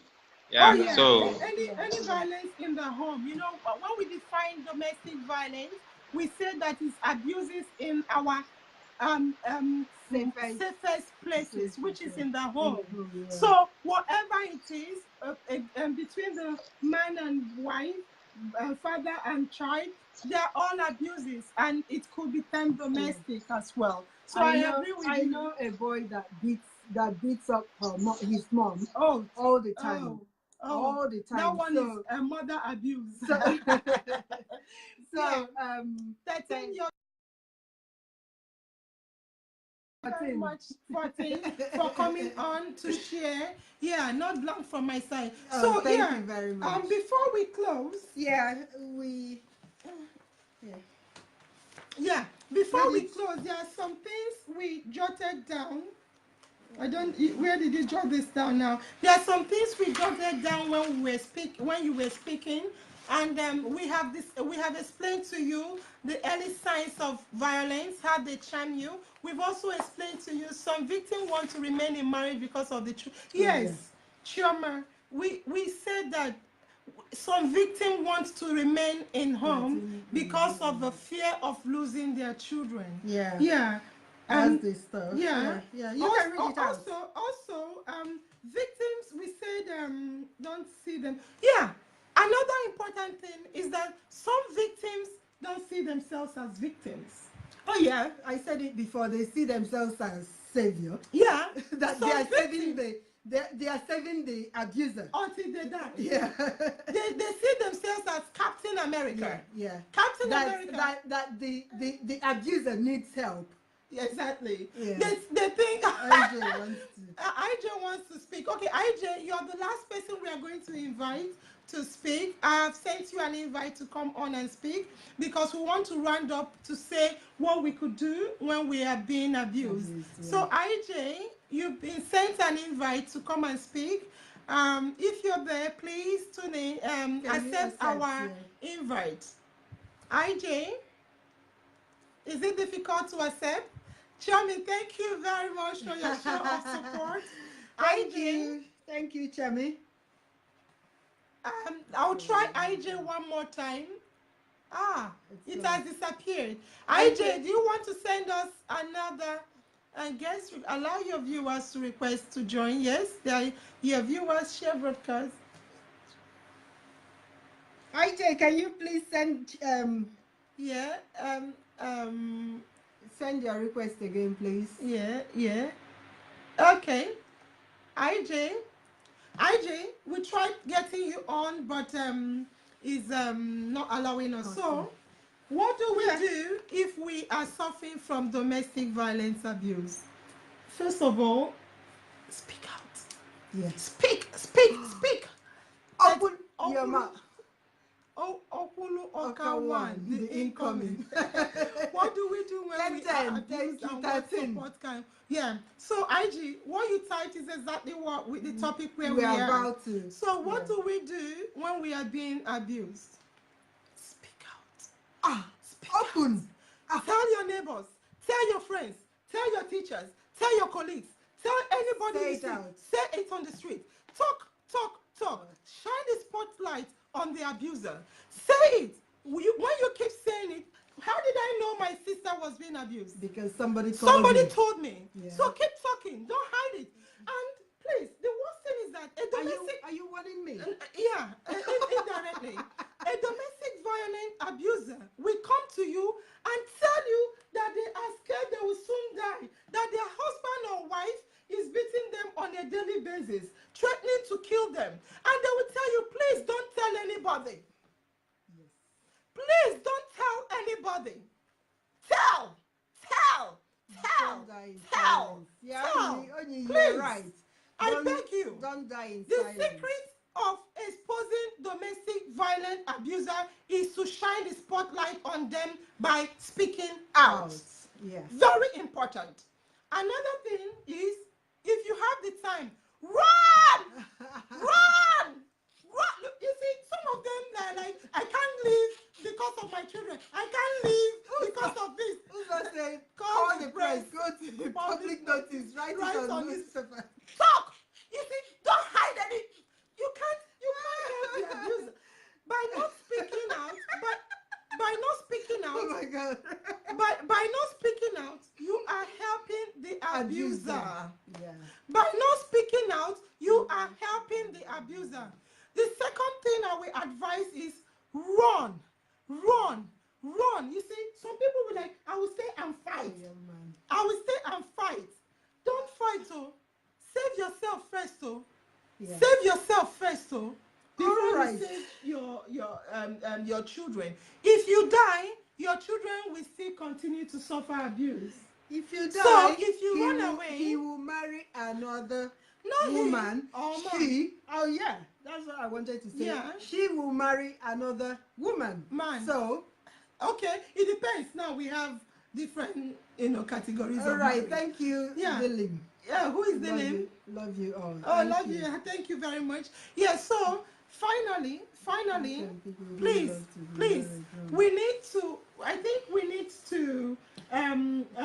Yeah. So any violence in the home, when we define domestic violence, we say that it's abuses in our safest places, which is in the home. So whatever it is, between the man and wife, father and child, they are all abuses, and it could be termed domestic as well. So I agree with you. I know a boy that beats up his mom all the time. All the time. That one is a mother abuse. So 13 years very much, Fortin, for coming on to share. Yeah, not blank from my side. So thank you very much. Before we close, before we close, there are some things we jotted down. Where did you jot this down now? There are some things we jotted down when you were speaking, and we have explained to you the early signs of violence, how they charm you. We've also explained to you some victims want to remain in marriage because of the yes, Chioma, we said that some victims want to remain in home because of the fear of losing their children. Yeah. That's the stuff. You can read it out. Also, victims, we said don't see them. Yeah. Another important thing is that some victims don't see themselves as victims. Oh yeah, I said it before. They see themselves as savior. Yeah. That they are saving they are saving the abuser until they die. Yeah. they see themselves as Captain America. Yeah. Captain America. That the abuser needs help. Exactly. Yeah. They think IJ wants to speak. Okay, IJ, you're the last person we are going to invite to speak. I have sent you an invite to come on and speak because we want to round up to say what we could do when we are being abused. So IJ, you've been sent an invite to come and speak. If you're there, please tune in. Accept our invite. IJ, is it difficult to accept? Chami, thank you very much for your show of support. Thank you, Chami. I'll try IJ one more time. It has disappeared. IJ, do you want to send us another guest? Allow your viewers to request to join. Yes, your viewers share broadcast. IJ, can you please send send your request again, please? Yeah. Okay. IJ, we tried getting you on, but is not allowing us. Okay. So, what do we do if we are suffering from domestic violence abuse? First of all, speak out. Yeah. Speak. Open your mouth. Okulu Okawan, the incoming. What do we do when we are abused and what support kind? Yeah. So IG, what you typed is exactly what the topic where we are about to. So what do we do when we are being abused? Speak out. Speak Open. Out. Tell your neighbors. Tell your friends. Tell your teachers. Tell your colleagues. Tell anybody you see. Say it on the street. Talk. Shine the spotlight on the abuser. Say it. When you keep saying it, how did I know my sister was being abused? Because somebody told me. Yeah. So keep talking. Don't hide it. And please, the worst thing is that a domestic... Are you warning me? Yeah, indirectly. A domestic violent abuser will come to you and tell you that they are scared they will soon die, that their husband or wife is beating them on a daily basis, threatening to kill them. And they will tell you, please don't tell anybody. Yes. Please don't tell anybody. Tell. Please. Right. I beg you. Don't die in the silence. The secret of exposing domestic violent abuser is to shine the spotlight on them by speaking out. Yes. Very important. Another thing is, if you have the time, run! Look, you see, some of them are like, I can't leave because of my children. I can't leave because of this. Who's going to say, call the press, go to the public notice, write it on newspaper. Talk! You see, don't hide any. You can't help the abuser. By not speaking out, oh my God. by not speaking out, you are helping the abuser. Yeah. By not speaking out, you are helping the abuser. The second thing I will advise is run. You see, some people will like, I will stay and fight. Yeah, man. I will stay and fight. Don't fight, Save yourself first, Yeah. Save yourself first, before right. you save your children. If you die, your children will still continue to suffer abuse. If you die, so if you run away, he will marry another not woman. he, oh yeah, that's what I wanted to say. Yeah. She will marry another woman. Man. So, okay, it depends. Now we have different, categories. All right, thank you, Yeah. Dilim. Yeah, who is the name? Love you all. Oh, love you. Thank you very much. Yeah, so finally, please, we need to, I think we need to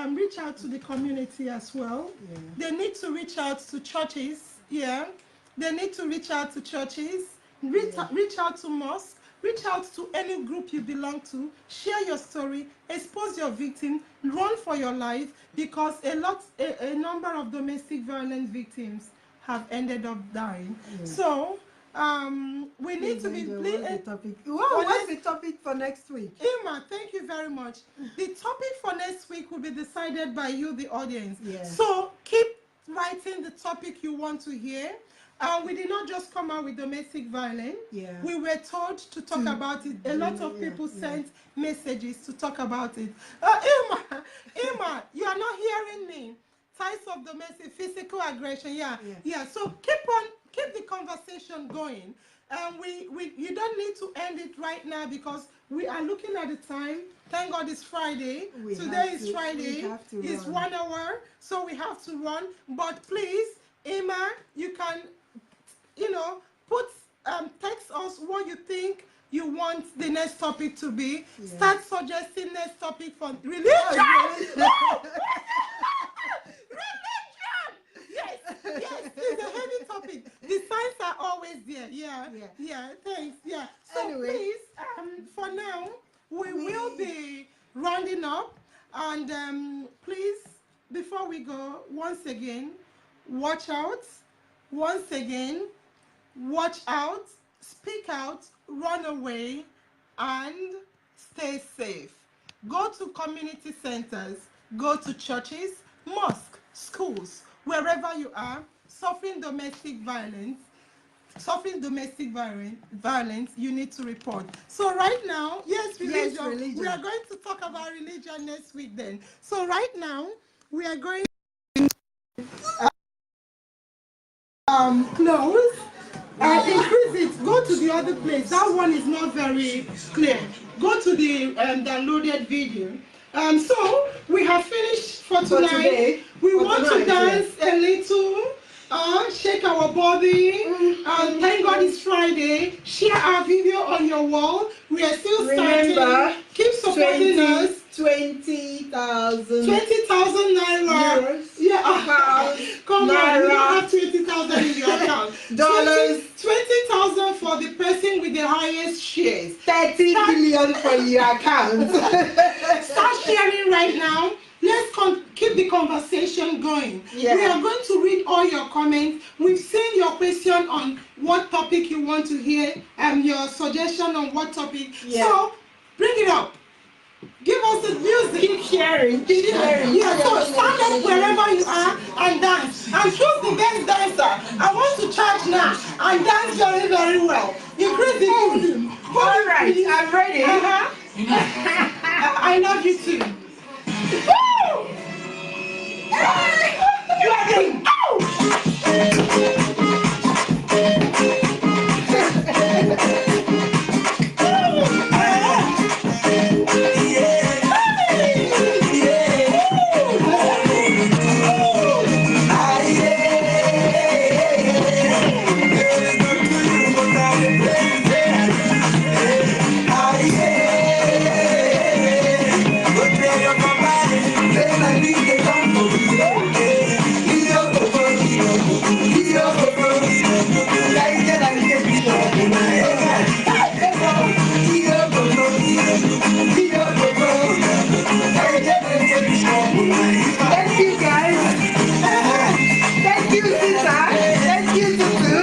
reach out to the community as well. Yeah. They need to reach out to churches. Yeah, they need to reach out to churches, reach out to mosques, reach out to any group you belong to, share your story, expose your victim, run for your life, because a number of domestic violence victims have ended up dying. Yeah. So we need to be what's the topic for next week? Irma, thank you very much. The topic for next week will be decided by you, the audience. Yeah. So keep writing the topic you want to hear. We did not just come out with domestic violence. Yeah. We were told to talk about it. A lot of people sent messages to talk about it. Irma, you are not hearing me. Types of domestic physical aggression. Yeah. So keep the conversation going. You don't need to end it right now because we are looking at the time. Thank God it's Friday. Today is Friday. It's 1 hour, so we have to run. But please, Emma, you can, put text us what you think you want the next topic to be. Yeah. Start suggesting next topic for religion. Yes, it's a heavy topic. The signs are always there. Yeah. Thanks. Yeah. So anyway, please, for now, we will be rounding up, and please, before we go, once again, watch out. Once again, watch out, speak out, run away, and stay safe. Go to community centers, go to churches, mosques, schools, wherever you are, suffering domestic violence, you need to report. So right now, religion. We are going to talk about religion next week then. So right now, we are going to close. Increase it. Go to the other place. That one is not very clear. Go to the downloaded video. So we have finished for tonight. We want to dance a little, shake our body. Thank God it's Friday. Share our video on your wall. We are still starting. Keep supporting us. 20,000 naira. Yeah. Come on, you don't have 20,000 in your account. Dollars. 20,000 for the person with the highest shares. 30 billion for your account. Start sharing right now. Let's keep the conversation going. Yeah. We are going to read all your comments. We've seen your question on what topic you want to hear and your suggestion on what topic. Yeah. So bring it up. Give us the music. Keep sharing. Yeah, so stand up wherever you are and dance. And choose the best dancer. I want to charge now and dance very, very well. Increase the volume. All right, I'm ready. I love you too. Woo! You are doing. Thank you, guys. Thank you, Sita. Thank you, Tutu.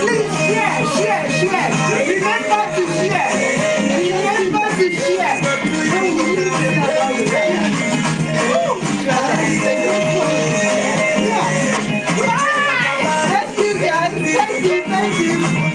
Please. Thank you.